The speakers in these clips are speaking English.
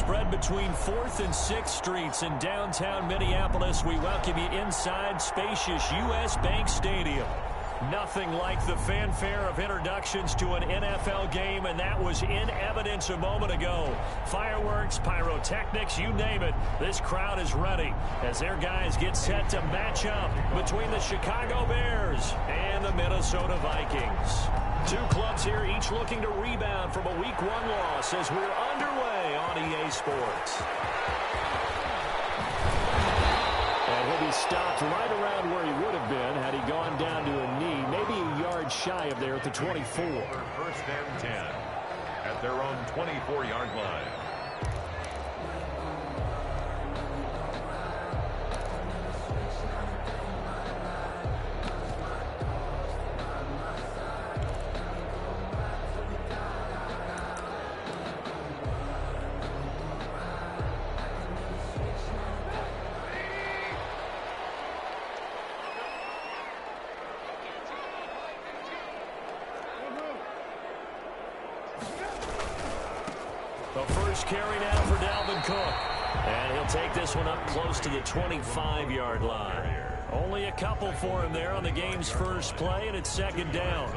spread between 4th and 6th Streets in downtown Minneapolis. We welcome you inside spacious U.S. Bank Stadium. Nothing like the fanfare of introductions to an NFL game, and that was in evidence a moment ago. Fireworks, pyrotechnics, you name it. This crowd is ready as their guys get set to match up between the Chicago Bears and the Minnesota Vikings. Two clubs here, each looking to rebound from a Week 1 loss as we're underway on EA Sports. And he'll be stopped right around where he would have been had he gone down to a knee, maybe a yard shy of there at the 24. First and 10 at their own 24-yard line. The first carry now for Dalvin Cook. And he'll take this one up close to the 25-yard line. Only a couple for him there on the game's first play, and it's second down.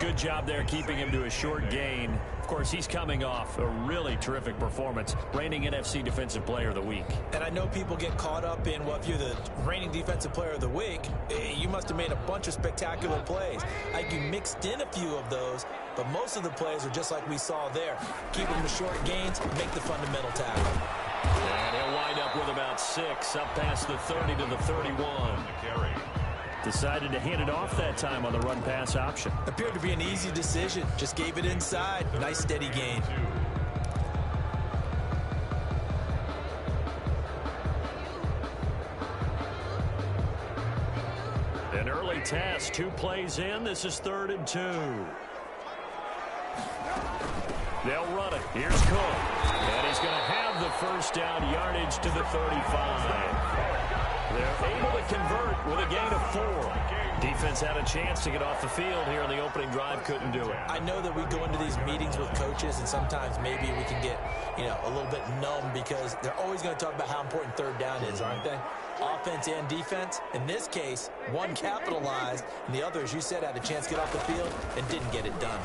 Good job there keeping him to a short gain. Of course, he's coming off a really terrific performance, reigning NFC Defensive Player of the Week. And I know people get caught up in, well, if you're the reigning Defensive Player of the Week, you must have made a bunch of spectacular plays. Like you mixed in a few of those, but most of the plays are just like we saw there. Keep them to short gains, make the fundamental tackle. And he'll wind up with about 6, up past the 30 to the 31. Decided to hand it off that time on the run-pass option. Appeared to be an easy decision. Just gave it inside. Nice steady gain. An early test, 2 plays in. This is 3rd and 2. They'll run it. Here's Cook. And he's going to have the first down yardage to the 35. They're able to convert with a gain of 4. Defense had a chance to get off the field here in the opening drive. Couldn't do it. I know that we go into these meetings with coaches, and sometimes maybe we can get, a little bit numb because they're always going to talk about how important third down is, aren't they? Offense and defense. In this case, one capitalized, and the other, as you said, had a chance to get off the field and didn't get it done.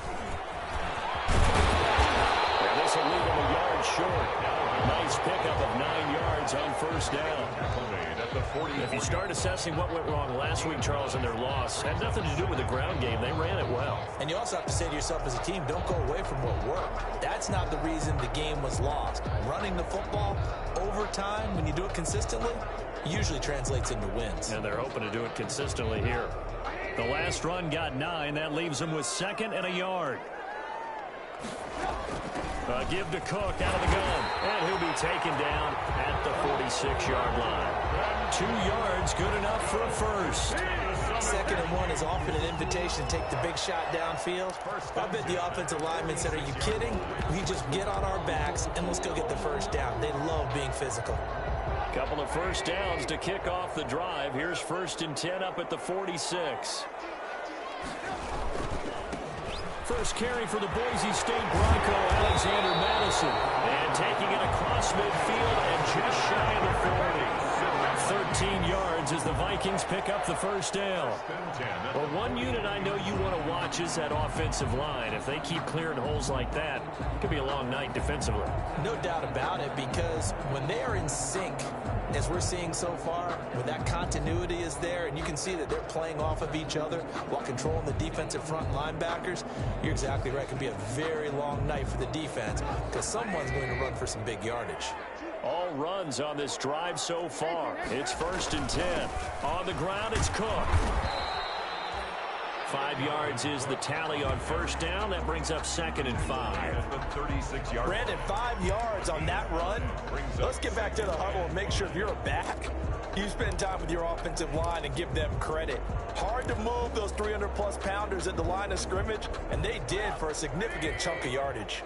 And this will leave him a yard short. Nice pickup of 9 yards on first down. If you start assessing what went wrong last week, Charles, in their loss, had nothing to do with the ground game. They ran it well. And you also have to say to yourself as a team, don't go away from what worked. That's not the reason the game was lost. Running the football over time, when you do it consistently, usually translates into wins. And they're hoping to do it consistently here. The last run got 9. That leaves them with 2nd and a yard. Give to Cook out of the gun. And he'll be taken down at the 46-yard line. 2 yards, good enough for a first. 2nd and 1 is often an invitation to take the big shot downfield. I bet the offensive linemen said, are you kidding? We just get on our backs and let's go get the first down. They love being physical. Couple of first downs to kick off the drive. Here's 1st and 10 up at the 46. First carry for the Boise State Bronco, Alexander Madison. And taking it across midfield and just shy of the 40. 13 yards as the Vikings pick up the first down. Well, one unit I know you want to watch is that offensive line. If they keep clearing holes like that, it could be a long night defensively. No doubt about it, because when they are in sync, as we're seeing so far, when that continuity is there, and you can see that they're playing off of each other while controlling the defensive front linebackers, you're exactly right. It could be a very long night for the defense because someone's going to run for some big yardage. All runs on this drive so far. It's 1st and 10. On the ground, it's Cook. 5 yards is the tally on first down. That brings up 2nd and 5. Brandon, 5 yards on that run. Let's get back to the huddle and make sure if you're a back, you spend time with your offensive line and give them credit. Hard to move those 300-plus pounders at the line of scrimmage, and they did for a significant chunk of yardage.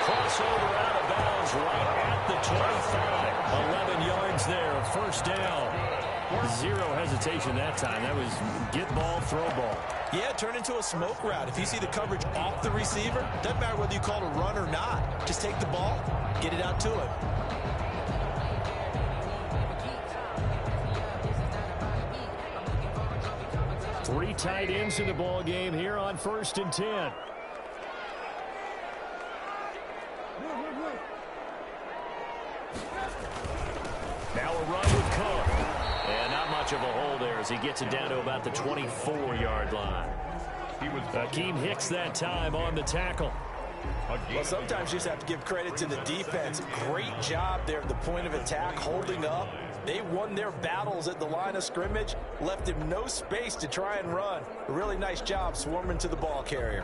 Crossover out of bounds is right at the 25. 11 yards there, first down. Zero hesitation that time. That was get ball, throw ball. Yeah, turn into a smoke route. If you see the coverage off the receiver, doesn't matter whether you call it a run or not. Just take the ball, get it out to him. Three tight ends in the ball game here on 1st and 10. Now a run with Cook. And not much of a hole there as he gets it down to about the 24-yard line. Akeem Hicks that time on the tackle. Well, sometimes you just have to give credit to the defense. Great job there at the point of attack, holding up. They won their battles at the line of scrimmage, left him no space to try and run. A really nice job swarming to the ball carrier.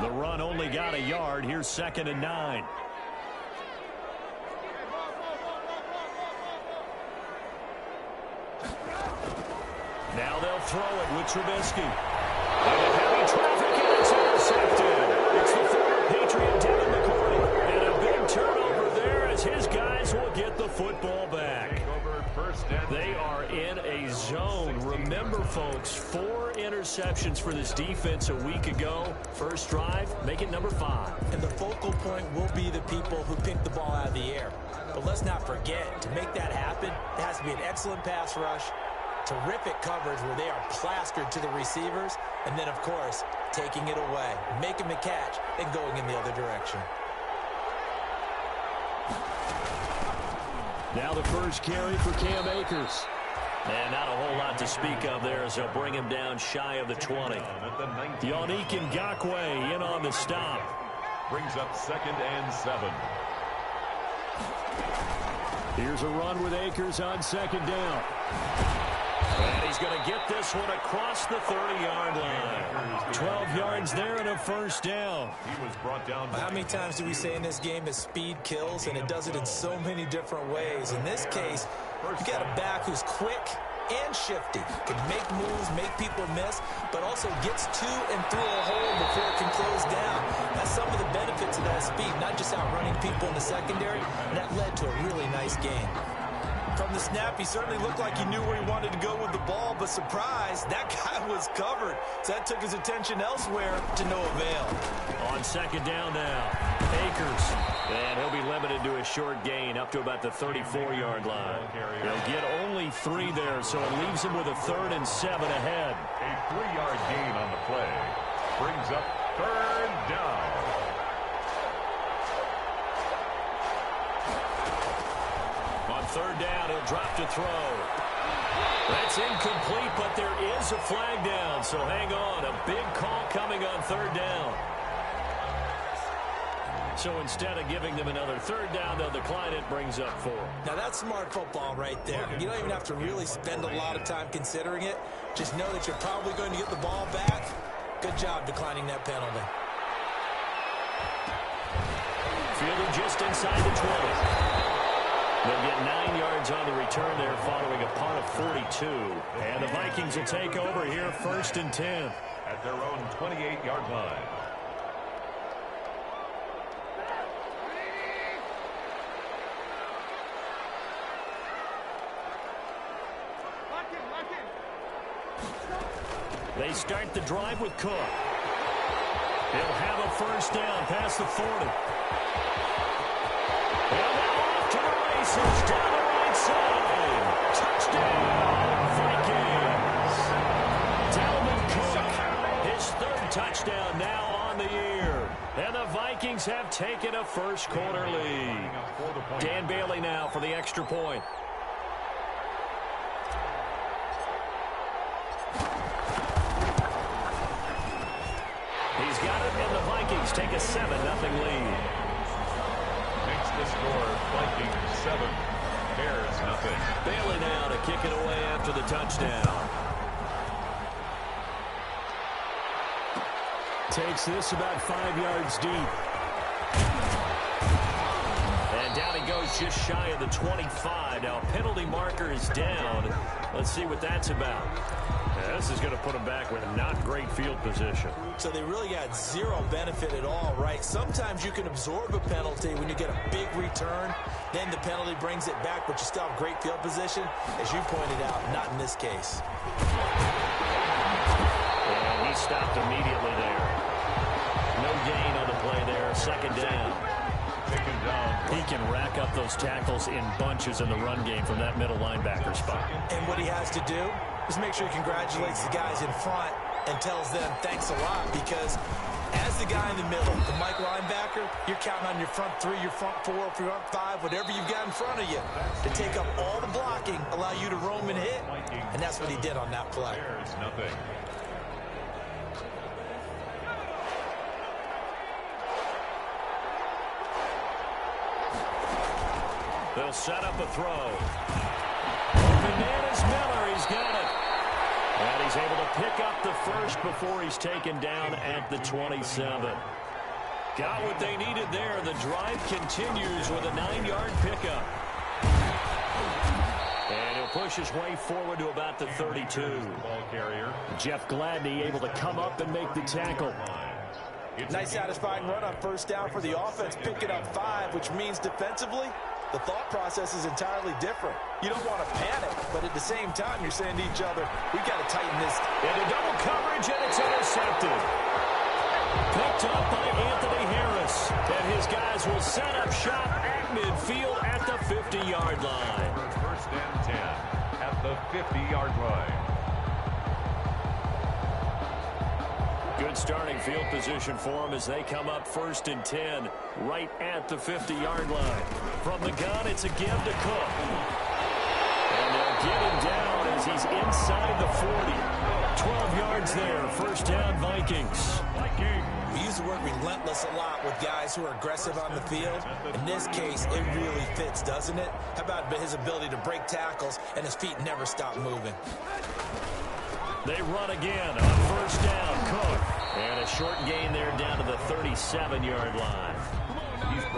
The run only got a yard. Here's 2nd and 9. Now they'll throw it with Trubisky. And heavy traffic, and it's intercepted. It's the former Patriot Devin McCourty. And a big turnover there as his guys will get the football back. They are in a zone. Remember, folks, 4 interceptions for this defense a week ago. First drive, make it number 5. And the focal point will be the people who pick the ball out of the air. But let's not forget, to make that happen, it has to be an excellent pass rush, terrific coverage where they are plastered to the receivers, and then, of course, taking it away, making the catch, and going in the other direction. Now the first carry for Cam Akers. And not a whole lot to speak of there as they'll bring him down shy of the 20. Yannick Ngakoue in on the stop. Brings up 2nd and 7. Here's a run with Akers on 2nd down. And he's going to get this one across the 30-yard line. 12 yards there and a first down. He was brought down. How many times do we say in this game that speed kills, and it does it in so many different ways? In this case, you got a back who's quick and shifty, can make moves, make people miss, but also gets to and through a hole before it can close down. That's some of the benefits of that speed, not just outrunning people in the secondary, and that led to a really nice game. From the snap, he certainly looked like he knew where he wanted to go with the ball, but surprise, that guy was covered. So that took his attention elsewhere to no avail. On 2nd down now, Akers. And he'll be limited to a short gain up to about the 34-yard line. He'll get only 3 there, so it leaves him with a 3rd and 7 ahead. A 3-yard gain on the play. Brings up 3rd down. On 3rd down, he'll drop to throw. That's incomplete, but there is a flag down, so hang on. A big call coming on 3rd down. So instead of giving them another 3rd down, they'll decline it, brings up 4. Now that's smart football right there. You don't even have to really spend a lot of time considering it. Just know that you're probably going to get the ball back. Good job declining that penalty. Fielded just inside the 20. They'll get 9 yards on the return there following a punt of 42. And the Vikings will take over here 1st and 10. At their own 28-yard line. They start the drive with Cook. He'll have a first down past the 40. And now off to the races down the right side. Touchdown, Vikings. Dalvin Cook, his 3rd touchdown now on the year. And the Vikings have taken a first quarter lead. Dan Bailey now for the extra point. He's got it, and the Vikings take a 7-0 lead. Makes the score Vikings 7, Bears nothing. Bailey now to kick it away after the touchdown. Takes this about 5 yards deep. And down he goes just shy of the 25. Now a penalty marker is down. Let's see what that's about. This is going to put them back with not great field position. So they really got zero benefit at all, right? Sometimes you can absorb a penalty when you get a big return. Then the penalty brings it back, but you still have great field position. As you pointed out, not in this case. And he stopped immediately there. No gain on the play there. Second down. He can rack up those tackles in bunches in the run game from that middle linebacker spot. And what he has to do is make sure he congratulates the guys in front and tells them thanks a lot, because as the guy in the middle, the Mike linebacker, you're counting on your front three, your front four, your front five, whatever you've got in front of you to take up all the blocking, allow you to roam and hit. And that's what he did on that play. There's nothing. They'll set up a throw. Bananas Miller, he's got it. And he's able to pick up the first before he's taken down at the 27. Got what they needed there. The drive continues with a 9-yard pickup. And he'll push his way forward to about the 32. Ball carrier. Jeff Gladney able to come up and make the tackle. Nice satisfying run on first down for the offense, picking up 5, which means defensively, the thought process is entirely different. You don't want to panic, but at the same time, you're saying to each other, we've got to tighten this. Into double coverage, and it's intercepted. Picked up by Anthony Harris. And his guys will set up shop at midfield at the 50-yard line. First and 10 at the 50-yard line. Good starting field position for them as they come up first and 10 right at the 50-yard line. From the gun, it's a give to Cook. And they'll get him down as he's inside the 40. 12 yards there. First down, Vikings. We use the word relentless a lot with guys who are aggressive on the field. In this case, it really fits, doesn't it? How about his ability to break tackles and his feet never stop moving? They run again on first down, Cook. And a short gain there down to the 37-yard line.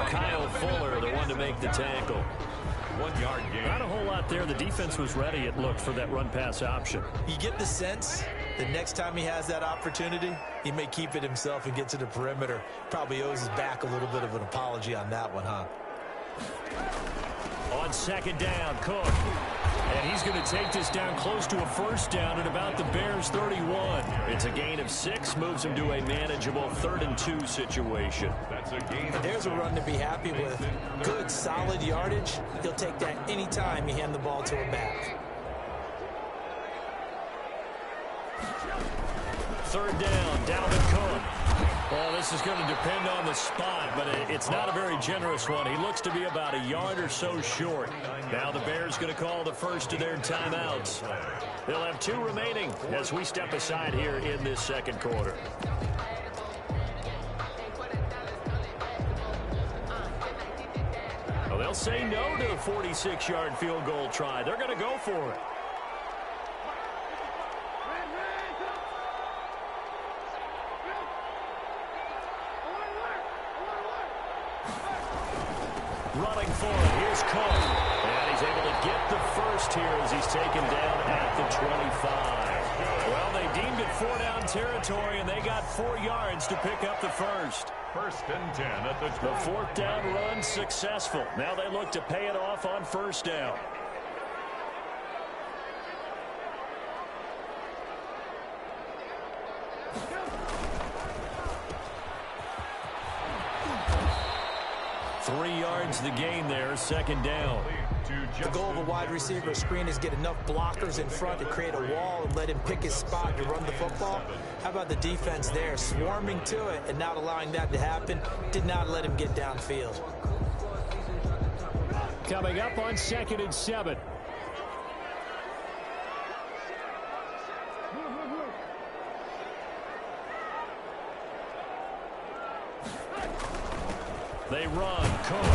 Kyle Fuller, the one to make the tackle. 1 yard gain. Not a whole lot there. The defense was ready, it looked, for that run-pass option. You get the sense that next time he has that opportunity, he may keep it himself and get to the perimeter. Probably owes his back a little bit of an apology on that one, huh? On second down, Cook. And he's going to take this down close to a first down at about the Bears' 31. It's a gain of 6, moves him to a manageable 3rd and 2 situation. That's a gain. There's a run to be happy with. Good, solid yardage. He'll take that any time you hand the ball to a back. 3rd down, Dalvin Cook. Well, this is going to depend on the spot, but it's not a very generous one. He looks to be about a yard or so short. Now the Bears going to call the first of their timeouts. They'll have 2 remaining as we step aside here in this second quarter. Well, they'll say no to the 46-yard field goal try. They're going to go for it. Running for it. Here's Cook. And he's able to get the first here as he's taken down at the 25. Well, they deemed it 4-down territory, and they got 4 yards to pick up the first. First and 10 at the 20. The 4th down run successful. Now they look to pay it off on first down. The gain there, second down. The goal of a wide receiver screen is get enough blockers in front to create a wall and let him pick his spot to run the football. How about the defense there, swarming to it and not allowing that to happen? Did not let him get downfield. Coming up on 2nd and 7. They run, Cook.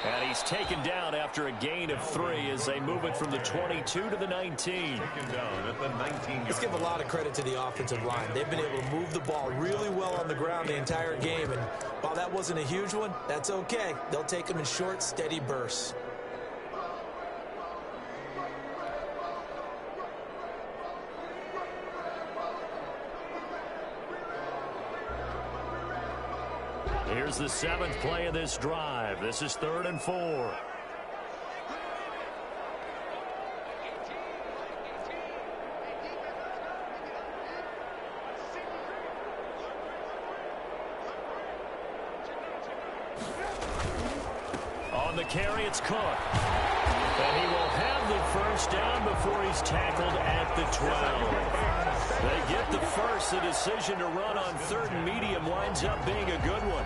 And he's taken down after a gain of 3 as they move it from the 22 to the 19. Taken down at the 19. Let's give a lot of credit to the offensive line. They've been able to move the ball really well on the ground the entire game. And while that wasn't a huge one, that's okay. They'll take them in short, steady bursts. Here's the 7th play of this drive. This is 3rd and 4. On the carry, it's Cook. And he will have the first down before he's tackled at the 12. They get the first. The decision to run on 3rd and medium winds up being a good one.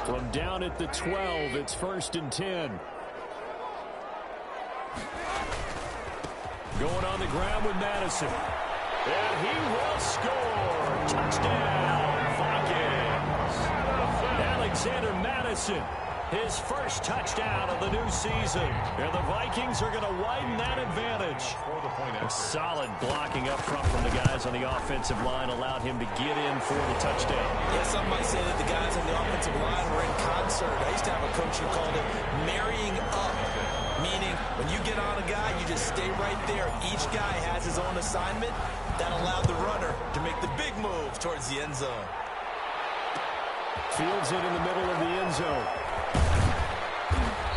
From down at the 12, it's 1st and 10. Going on the ground with Madison. And he will score. Touchdown, Vikings. Alexander Madison, his first touchdown of the new season. And the Vikings are going to widen that advantage. Solid blocking up front from the guys on the offensive line allowed him to get in for the touchdown. Yeah, some might say that the guys on the offensive line were in concert. I used to have a coach who called it marrying up, meaning when you get on a guy, you just stay right there. Each guy has his own assignment. That allowed the runner to make the big move towards the end zone. Fields it in the middle of the end zone.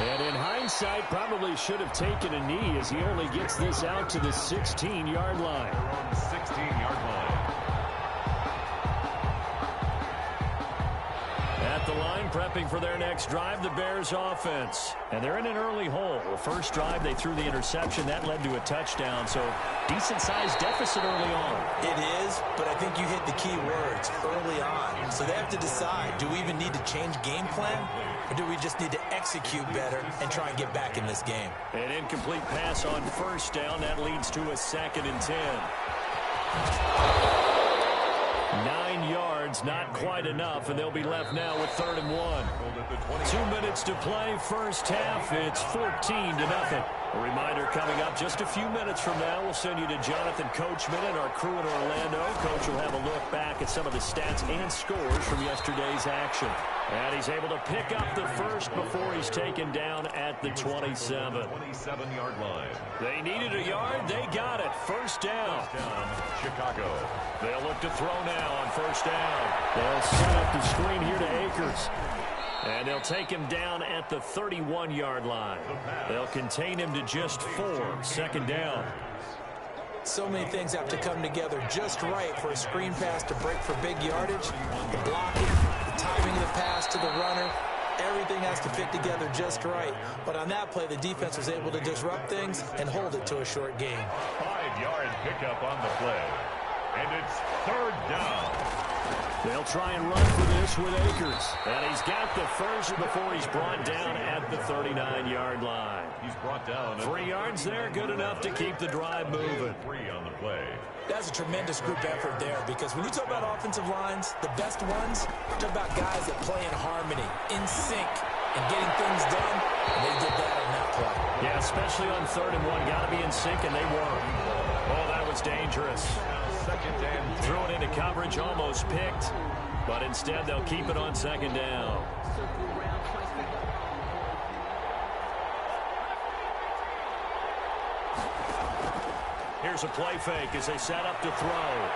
And in hindsight, probably should have taken a knee as he only gets this out to the 16-yard line. 16-yard line. At the line, prepping for their next drive, the Bears offense. And they're in an early hole. The first drive, they threw the interception. That led to a touchdown, so decent-sized deficit early on. It is, but I think you hit the key words, early on. So they have to decide, do we even need to change game plan? Or do we just need to execute better and try and get back in this game? An incomplete pass on first down. That leads to a 2nd and 10. 9 yards, not quite enough, and they'll be left now with 3rd and 1. 2 minutes to play, first half. It's 14-0. A reminder coming up just a few minutes from now. We'll send you to Jonathan Coachman and our crew in Orlando. Coach will have a look back at some of the stats and scores from yesterday's action. And he's able to pick up the first before he's taken down at the 27. 27-yard line. They needed a yard. They got it. First down. Chicago. They'll look to throw now on first down. They'll set up the screen here to Akers. And they'll take him down at the 31-yard line. They'll contain him to just 4. 2nd down. So many things have to come together just right for a screen pass to break for big yardage. The blocking, the timing of the pass to the runner, everything has to fit together just right. But on that play, the defense was able to disrupt things and hold it to a short gain. 5-yard pickup on the play. And it's 3rd down. They'll try and run for this with Akers. And he's got the first before he's brought down at the 39-yard line. He's brought down. 3 yards there, good enough to keep the drive moving. 3 on the play. That's a tremendous group effort there, because when you talk about offensive lines, the best ones, talk about guys that play in harmony, in sync, and getting things done, and they did that on that play. Yeah, especially on 3rd and 1. Got to be in sync, and they were. Oh, that was dangerous. 2nd and 10. Threw it into coverage, almost picked, but instead they'll keep it on 2nd down. Here's a play fake as they set up to throw.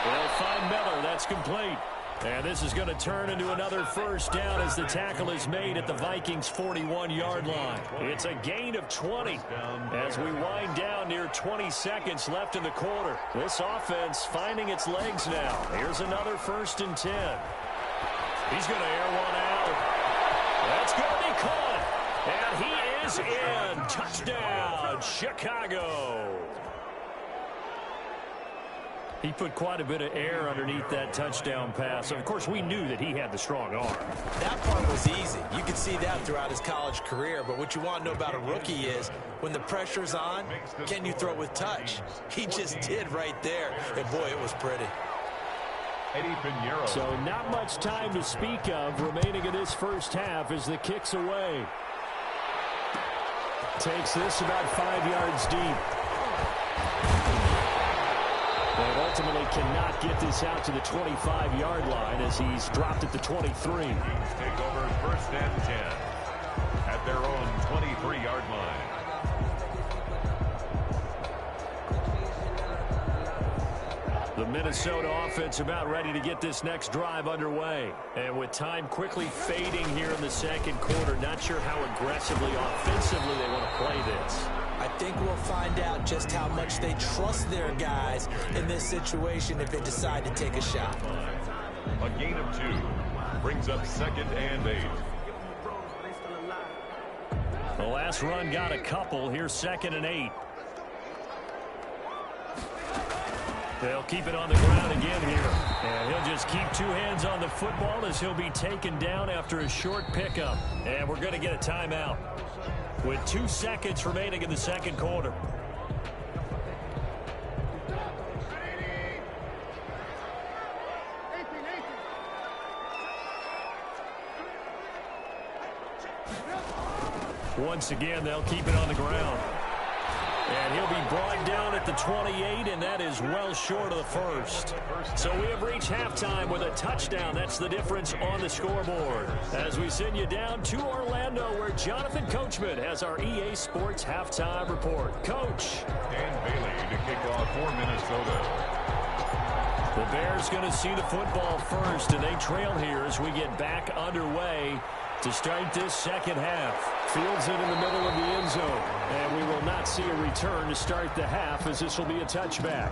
They'll find Miller. That's complete. And this is going to turn into another first down as the tackle is made at the Vikings' 41-yard line. It's a gain of 20 as we wind down near 20 seconds left in the quarter. This offense finding its legs now. Here's another 1st and 10. He's going to air one out. That's going to be caught. And he is in. Touchdown, Chicago. He put quite a bit of air underneath that touchdown pass. Of course, we knew that he had the strong arm. That part was easy. You could see that throughout his college career. But what you want to know about a rookie is when the pressure's on, can you throw with touch? He just did right there. And, boy, it was pretty. So not much time to speak of remaining in this first half as the kick's away. Takes this about 5 yards deep. And ultimately cannot get this out to the 25-yard line as he's dropped at the 23. Vikings take over 1st and 10 at their own 23-yard line. The Minnesota offense about ready to get this next drive underway. And with time quickly fading here in the second quarter, not sure how aggressively, offensively they want to play this. I think we'll find out just how much they trust their guys in this situation if they decide to take a shot. A gain of 2 brings up 2nd and 8. The last run got a couple. Here's 2nd and 8. They'll keep it on the ground again here. And he'll just keep 2 hands on the football as he'll be taken down after a short pickup. And we're going to get a timeout with 2 seconds remaining in the second quarter. Once again, they'll keep it on the ground. And he'll be brought down at the 28, and that is well short of the first. So we have reached halftime with a touchdown. That's the difference on the scoreboard. As we send you down to Orlando, where Jonathan Coachman has our EA Sports Halftime Report. Coach. Dan Bailey to kick off for Minnesota. The Bears going to see the football first, and they trail here as we get back underway to start this second half. Fields it in the middle of the end zone, and we will not see a return to start the half as this will be a touchback.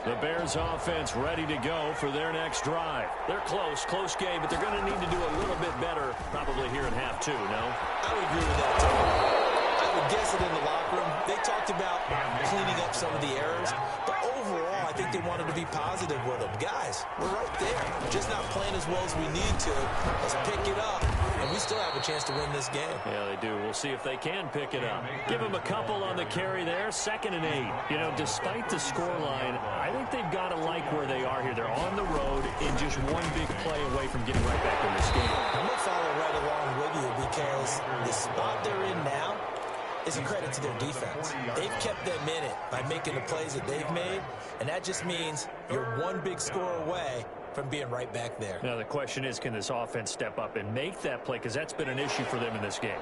The Bears offense ready to go for their next drive. They're close game, but they're going to need to do a little bit better probably here in half 2, no? I would agree with that, Tony. I would guess it in the locker room. They talked about cleaning up some of the errors, but overall, I think they wanted to be positive with them. Guys, we're right there. We're just not playing as well as we need to. Let's pick it up, and we still have a chance to win this game. Yeah, they do. We'll see if they can pick it up. Give them a couple on the carry there. 2nd and 8. You know, despite the scoreline, I think they've got to like where they are here. They're on the road in just one big play away from getting right back in this game. I'm going to follow right along with you because the spot they're in now is a credit to their defense. They've kept them in it by making the plays that they've made, and that just means you're one big score away from being right back there. Now, the question is, can this offense step up and make that play? Because that's been an issue for them in this game.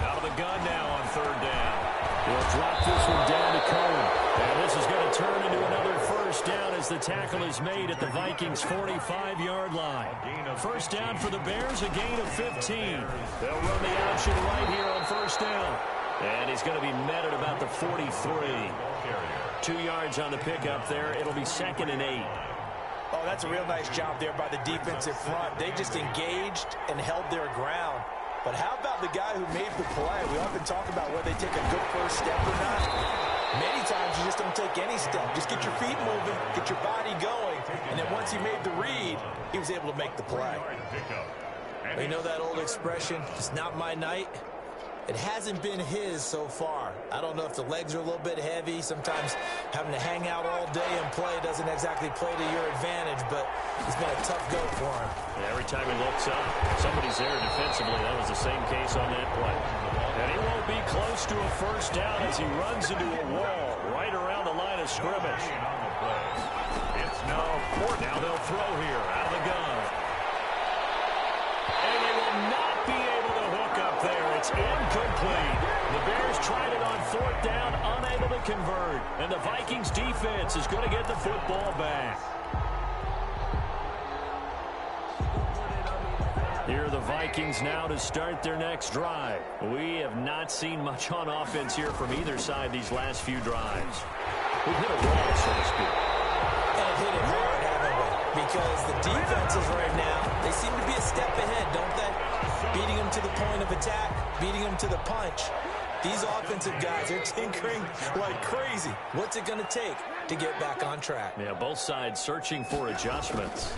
Out of the gun now on 3rd down. He'll drop this one down to Cohen. And this is going to turn into another first down as the tackle is made at the Vikings' 45-yard line. First down for the Bears, a gain of 15. They'll run the option right here on 1st down. And he's going to be met at about the 43. 2 yards on the pickup there. It'll be 2nd and 8. Oh, that's a real nice job there by the defensive front. They just engaged and held their ground. But how about the guy who made the play? We often talk about whether they take a good first step or not. Many times you just don't take any step. Just get your feet moving, get your body going, and then once he made the read, he was able to make the play. You know that old expression, it's not my night? It hasn't been his so far. I don't know if the legs are a little bit heavy. Sometimes having to hang out all day and play doesn't exactly play to your advantage, but it's been a tough go for him. Yeah, every time he looks up, somebody's there defensively. That was the same case on that play. And he won't be close to a first down as he runs into a wall right around the line of scrimmage. It's now 4th. Now they'll throw here out of the gun. And they will not be able to hook up there. It's incomplete. The Bears tried it on 4th down, unable to convert. And the Vikings defense is going to get the football back. Here are the Vikings now to start their next drive. We have not seen much on offense here from either side these last few drives. We've hit a wall, so to speak. And hit it hard, haven't we? Because the defenses right now, they seem to be a step ahead, don't they? Beating them to the point of attack, beating them to the punch. These offensive guys are tinkering like crazy. What's it going to take to get back on track? Yeah, both sides searching for adjustments.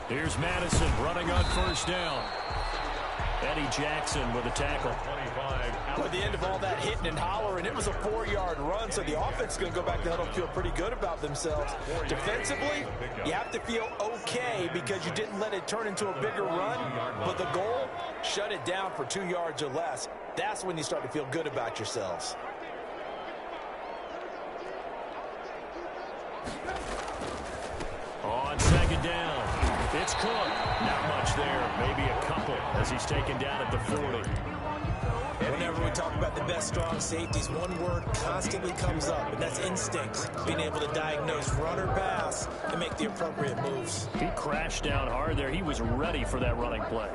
Here's Madison running on 1st down. Eddie Jackson with a tackle. 25. At the end of all that hitting and hollering, it was a 4-yard run, so the offense is going to go back to huddle and feel pretty good about themselves. Defensively, you have to feel okay because you didn't let it turn into a bigger run, but the goal, shut it down for 2 yards or less. That's when you start to feel good about yourselves. On second down, it's Cook. Not much there, maybe a couple as he's taken down at the 40. Whenever we talk about the best strong safeties, one word constantly comes up, and that's instincts. Being able to diagnose run or pass and make the appropriate moves. He crashed down hard there. He was ready for that running play.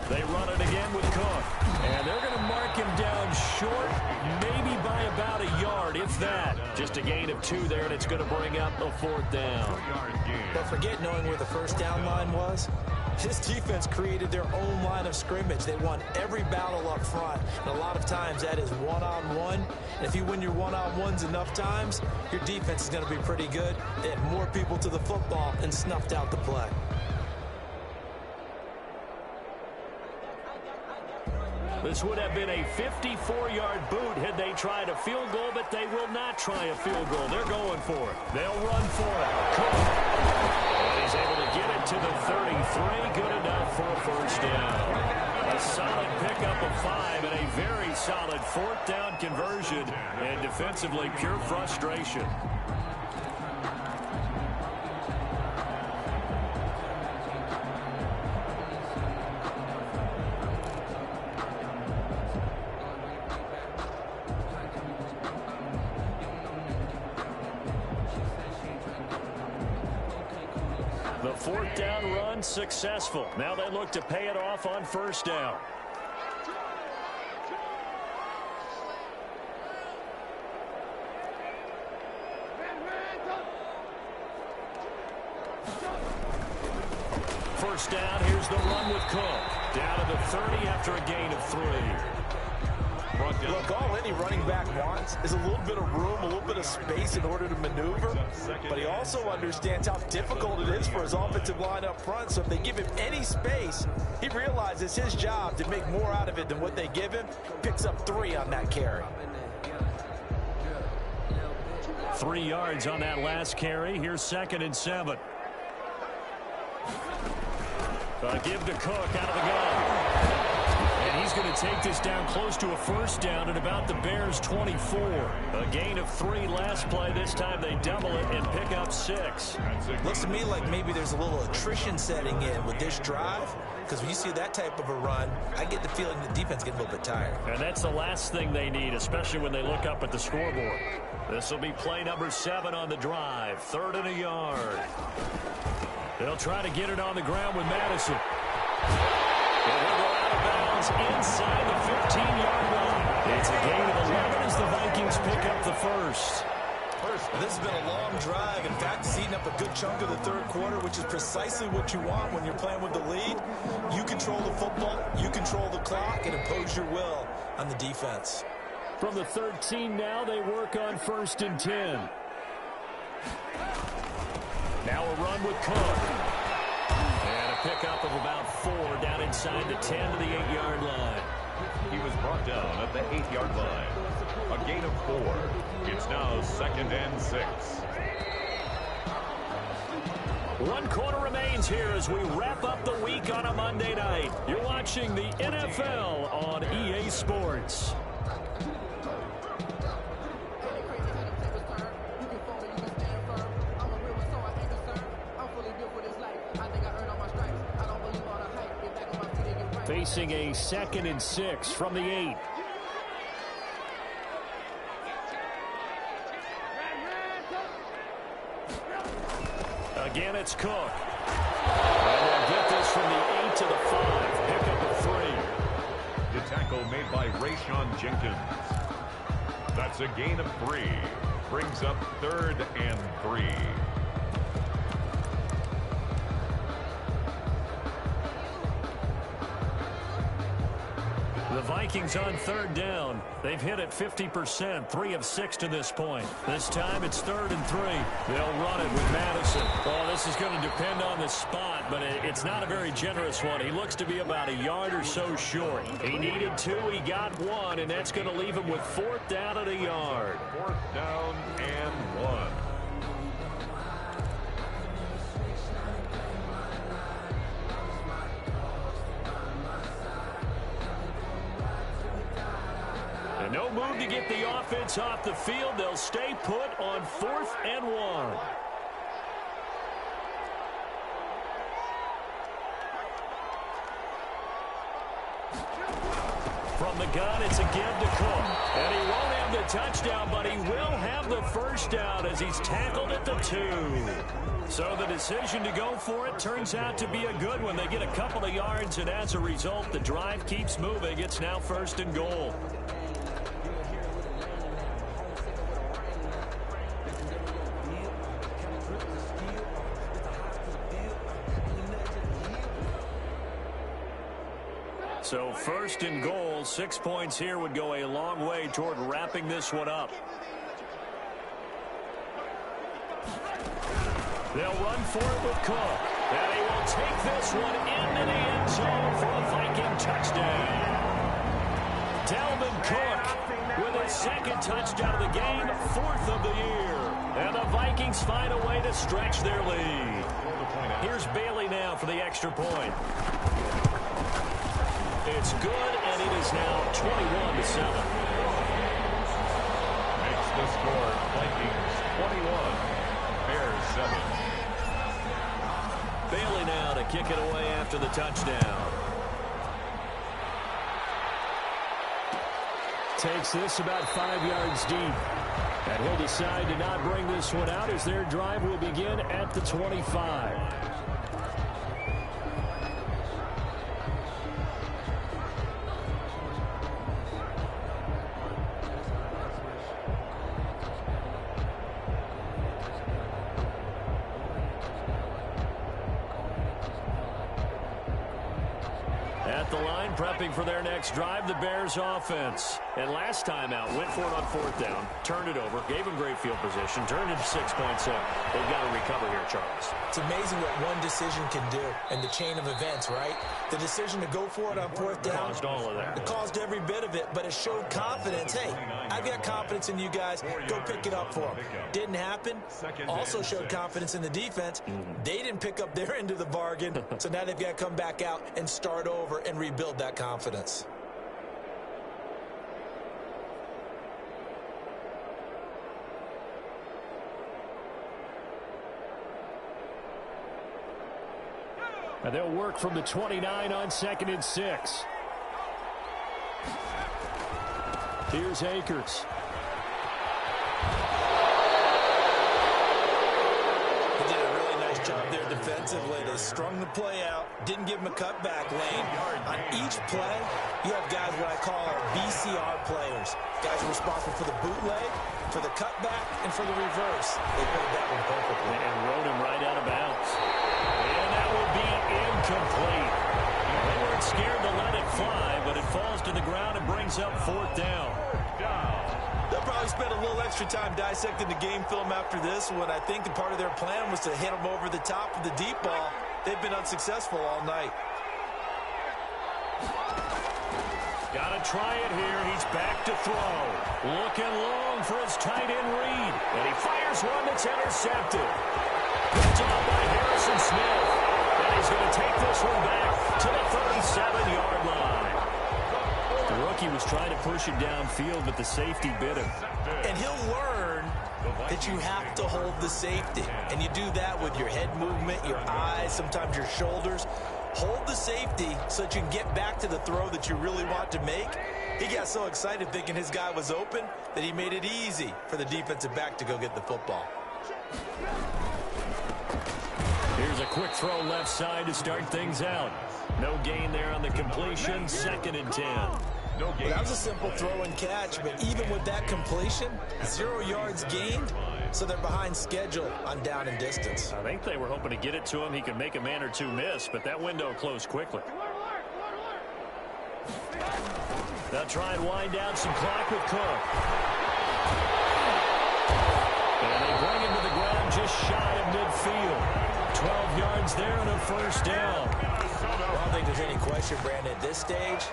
They run it again with Cook. And they're going to mark him down short, maybe by about a yard, if that. Just a gain of 2 there, and it's going to bring up a 4th down. But forget knowing where the first down line was. This defense created their own line of scrimmage. They won every battle up front, and a lot of times that is one-on-one. And if you win your one-on-ones enough times, your defense is going to be pretty good. They had more people to the football and snuffed out the play. This would have been a 54-yard boot had they tried a field goal, but they will not try a field goal. They're going for it. They'll run for it. Cook. And he's able to get it to the 33. Good enough for a first down. A solid pickup of 5 and a very solid 4th down conversion. And defensively, pure frustration. The 4th down run successful. Now they look to pay it off on first down. First down, here's the run with Cook. Down to the 30 after a gain of 3. Look, all any running back wants is a little bit of room, a little bit of space in order to maneuver. But he also understands how difficult it is for his offensive line up front. So if they give him any space, he realizes his job to make more out of it than what they give him. Picks up 3 on that carry. 3 yards on that last carry. Here's 2nd and 7. Give to Cook out of the gun. And he's going to take this down close to a first down at about the Bears' 24. A gain of 3 last play. This time they double it and pick up 6. Looks to me like maybe there's a little attrition setting in with this drive. Because when you see that type of a run, I get the feeling the defense gets a little bit tired. And that's the last thing they need, especially when they look up at the scoreboard. This will be play number 7 on the drive. 3rd and a yard. They'll try to get it on the ground with Madison. And they'll go out of bounds inside the 15-yard line. It's a gain of 11 as the Vikings pick up the first. This has been a long drive. In fact, it's eaten up a good chunk of the 3rd quarter, which is precisely what you want when you're playing with the lead. You control the football, you control the clock, and impose your will on the defense. From the 13 now, they work on 1st and 10. Now a run with Cook. And a pickup of about 4 down inside the 10 to the 8-yard line. He was brought down at the 8-yard line. A gain of 4. It's now 2nd and 6. 1 quarter remains here as we wrap up the week on a Monday night. You're watching the NFL on EA Sports. Facing a 2nd and 6 from the 8. Again, it's Cook. And they'll get this from the 8 to the 5. Pick up a 3. The tackle made by Rayshon Jenkins. That's a gain of 3. Brings up 3rd and 3. Vikings on third down. They've hit it 50%, 3 of 6 to this point. This time it's 3rd and 3. They'll run it with Madison. Oh, this is going to depend on the spot, but it's not a very generous one. He looks to be about a yard or so short. He needed 2, he got 1, and that's going to leave him with 4th down at a yard. 4th down and 1. No move to get the offense off the field. They'll stay put on 4th and 1. From the gun, it's a give to Cook. And he won't have the touchdown, but he will have the first down as he's tackled at the 2. So the decision to go for it turns out to be a good one. They get a couple of yards, and as a result, the drive keeps moving. It's now 1st and goal. So 1st and goal, 6 points here would go a long way toward wrapping this one up. They'll run for it with Cook. And he will take this one into the end zone for a Viking touchdown. Dalvin Cook with his 2nd touchdown of the game, 4th of the year. And the Vikings find a way to stretch their lead. Here's Bailey now for the extra point. It's good, and it is now 21-7. Makes the score Vikings 21, Bears 7. Bailey now to kick it away after the touchdown. Takes this about 5 yards deep. And he'll decide to not bring this one out as their drive will begin at the 25. At the line, prepping for their next drive, the Bears offense. And last time out, went for it on 4th down, turned it over, gave him great field position, turned it to 6 points up. They've got to recover here, Charles. It's amazing what one decision can do in the chain of events, right? The decision to go for it on 4th down. Caused all of that. It caused every bit of it, but it showed confidence. Hey, I've got confidence in you guys. Go pick it up for them. Didn't happen. Also showed confidence in the defense. They didn't pick up their end of the bargain, so now they've got to come back out and start over and rebuild that confidence. And they'll work from the 29 on 2nd and 6. Here's Akers. They did a really nice job there defensively. They strung the play out, didn't give him a cutback lane. On each play, you have guys what I call BCR players. Guys are responsible for the bootleg, for the cutback, and for the reverse. They played that one perfectly. And rode him right out of bounds. And that will be incomplete. They weren't scared to let it fly, but it falls to the ground and brings up 4th down. They'll probably spend a little extra time dissecting the game film after this one. I think the part of their plan was to hit them over the top of the deep ball. They've been unsuccessful all night. Got to try it here. He's back to throw. Looking long for his tight end read. And he fires one that's intercepted. Picked off by Harrison Smith. And he's going to take this one back to the 37-yard line. The rookie was trying to push it downfield, but the safety bit him. And he'll learn that you have to hold the safety. And you do that with your head movement, your eyes, sometimes your shoulders. Hold the safety so that you can get back to the throw that you really want to make. He got so excited thinking his guy was open that he made it easy for the defensive back to go get the football. Here's a quick throw left side to start things out. No gain there on the completion. 2nd and 10. Well, that was a simple throw and catch, but even with that completion, 0 yards gained, so they're behind schedule on down and distance. I think they were hoping to get it to him. He could make a man or two miss, but that window closed quickly. They'll try and wind down some clock with Cook. And they bring him to the ground just shy of midfield. 12 yards there and a first down. I don't think there's any question, Brandon, at this stage.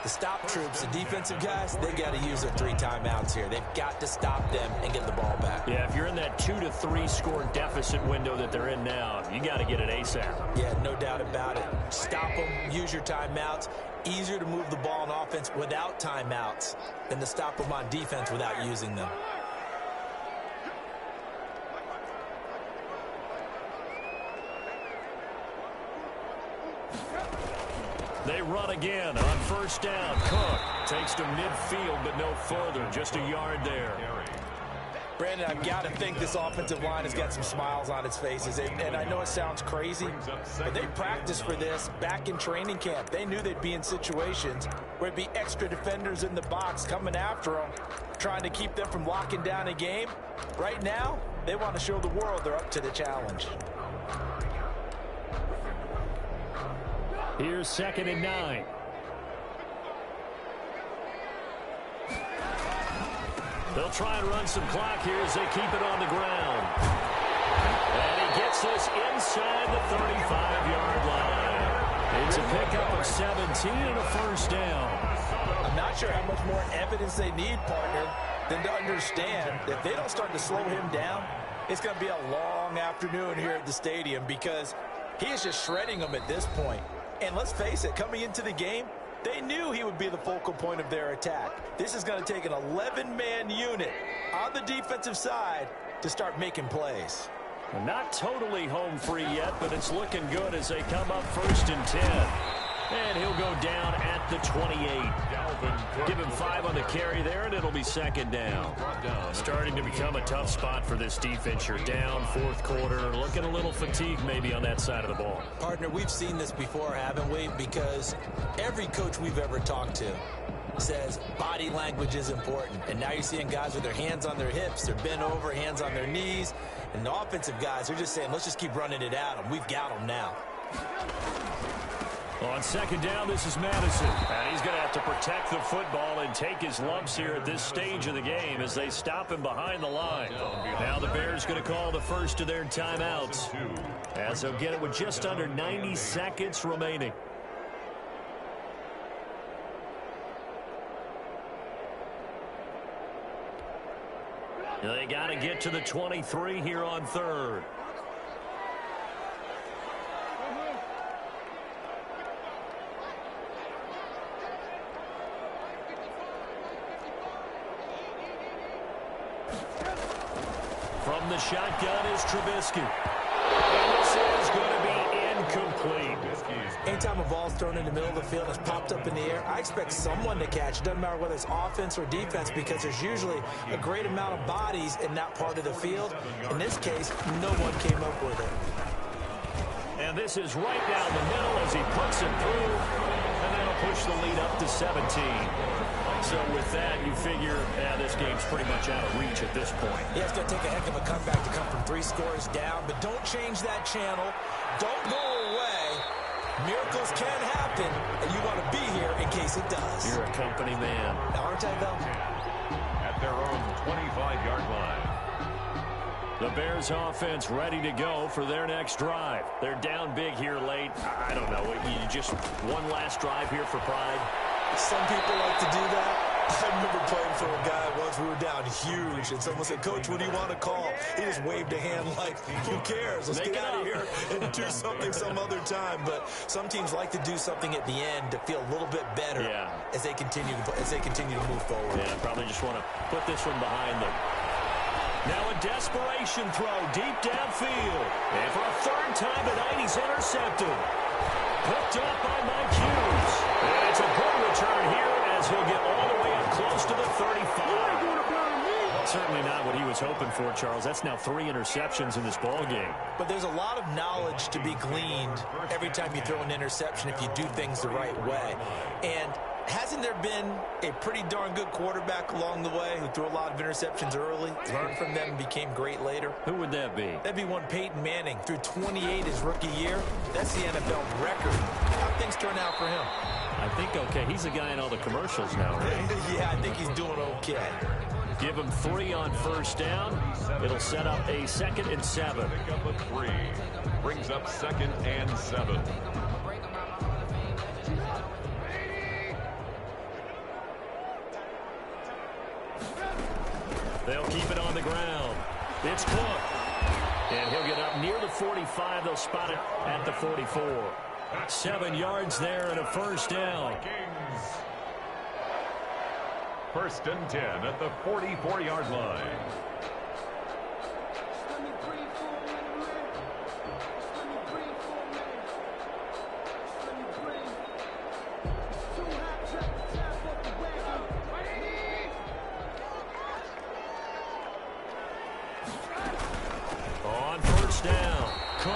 The stop troops, the defensive guys, they got to use their 3 timeouts here. They've got to stop them and get the ball back. Yeah, if you're in that 2 to 3 score deficit window that they're in now, you got to get it ASAP. Yeah, no doubt about it. Stop them, use your timeouts. Easier to move the ball on offense without timeouts than to stop them on defense without using them. They run again on first down. Cook takes to midfield, but no further. Just a yard there. Brandon, I've got to think this offensive line has got some smiles on its faces. And I know it sounds crazy, but they practiced for this back in training camp. They knew they'd be in situations where it'd be extra defenders in the box coming after them, trying to keep them from locking down a game. Right now, they want to show the world they're up to the challenge. Here's 2nd and 9. They'll try and run some clock here as they keep it on the ground. And he gets this inside the 35-yard line. It's a pickup of 17 and a first down. I'm not sure how much more evidence they need, partner, than to understand that if they don't start to slow him down, it's going to be a long afternoon here at the stadium because he is just shredding them at this point. And let's face it, coming into the game, they knew he would be the focal point of their attack. This is going to take an 11-man unit on the defensive side to start making plays. Not totally home free yet, but it's looking good as they come up 1st and 10. And he'll go down at the 28. Give him 5 on the carry there, and it'll be 2nd down. Starting to become a tough spot for this defense. You're down 4th quarter, looking a little fatigued maybe on that side of the ball. Partner, we've seen this before, haven't we? Because every coach we've ever talked to says body language is important. And now you're seeing guys with their hands on their hips, they're bent over, hands on their knees. And the offensive guys are just saying, let's just keep running it at them. We've got them now. On 2nd down, this is Madison. And he's going to have to protect the football and take his lumps here at this stage of the game as they stop him behind the line. Now the Bears going to call the first of their timeouts as they'll get it with just under 90 seconds remaining. They got to get to the 23 here on 3rd. From the shotgun is Trubisky. And this is going to be incomplete. Anytime a ball's thrown in the middle of the field and it's popped up in the air, I expect someone to catch. It doesn't matter whether it's offense or defense because there's usually a great amount of bodies in that part of the field. In this case, no one came up with it. And this is right down the middle as he puts it through. And that'll push the lead up to 17. So with that, you figure, this game's pretty much out of reach at this point. Yeah, it's going to take a heck of a comeback to come from 3 scores down, but don't change that channel. Don't go away. Miracles can happen, and you want to be here in case it does. You're a company man. Aren't I, though? At their own 25-yard line. The Bears offense ready to go for their next drive. They're down big here late. I don't know. You just one last drive here for pride. Some people like to do that. I remember playing for a guy once. We were down huge, and someone said, "Coach, what do you want to call?" He just waved a hand like, "Who cares? Let's get out of here and do something some other time." But some teams like to do something at the end to feel a little bit better as they continue to move forward. Yeah, probably just want to put this one behind them. Now a desperation throw deep downfield. And for a 3rd time tonight, he's intercepted. Picked up by Mike Hughes. And it's a good return here as he'll get all the way up close to the 35. Certainly not what he was hoping for, Charles. That's now 3 interceptions in this ball game. But there's a lot of knowledge to be gleaned every time you throw an interception if you do things the right way. And hasn't there been a pretty darn good quarterback along the way who threw a lot of interceptions early, learned from them, and became great later? Who would that be? That'd be one Peyton Manning. Threw 28 his rookie year. That's the NFL record. How things turn out for him? I think okay. He's the guy in all the commercials now, right? Yeah, I think he's doing okay. Give him 3 on first down. It'll set up a 2nd and 7. Pick up a 3. Brings up 2nd and 7. They'll keep it on the ground. It's Cook. And he'll get up near the 45. They'll spot it at the 44. 7 yards there and a first down. First and 10 at the 44-yard line. On first down, Cook.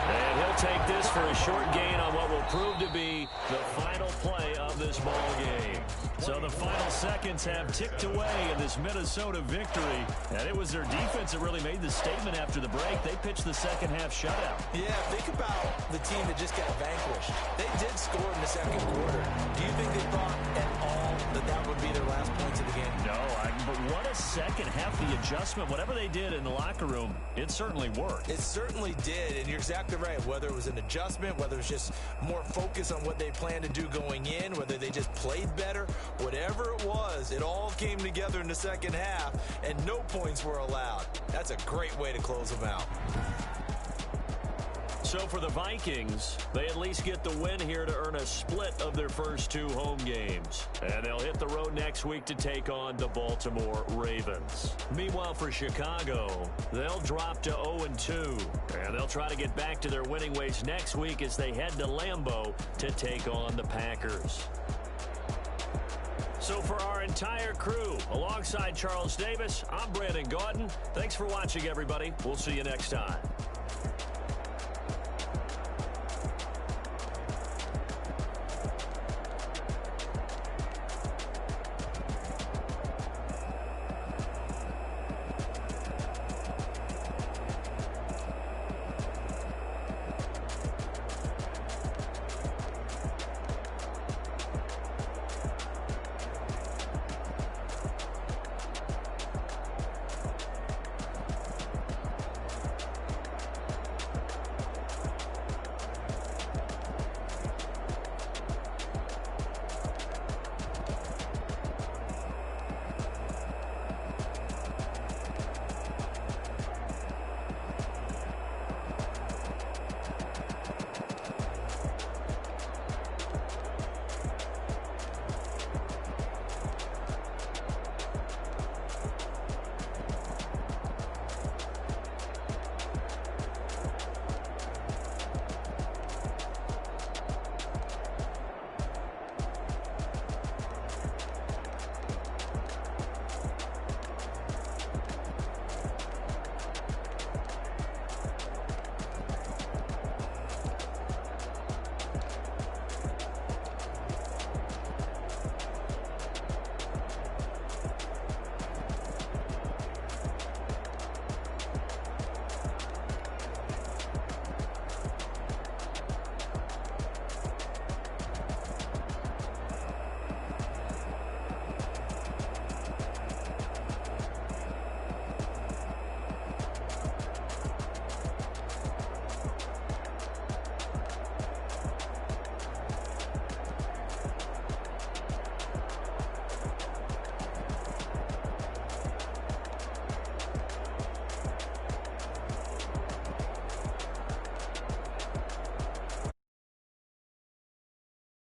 And he'll take this for a short gain on what will prove to be the final play of this ball game. So the final seconds have ticked away in this Minnesota victory. And it was their defense that really made the statement after the break. They pitched the second half shutout. Yeah, think about the team that just got vanquished. They did score in the second quarter. Do you think they thought at all that that would be their last points of the game? No, but what a second half. The adjustment, whatever they did in the locker room, it certainly worked. It certainly did, and you're exactly right. Whether it was an adjustment, whether it was just more focus on what they planned to do going in, whether they just played better, whatever it was, it all came together in the second half, and no points were allowed. That's a great way to close them out. So for the Vikings, they at least get the win here to earn a split of their first 2 home games. And they'll hit the road next week to take on the Baltimore Ravens. Meanwhile, for Chicago, they'll drop to 0-2. And they'll try to get back to their winning ways next week as they head to Lambeau to take on the Packers. So for our entire crew, alongside Charles Davis, I'm Brandon Gaudin. Thanks for watching, everybody. We'll see you next time.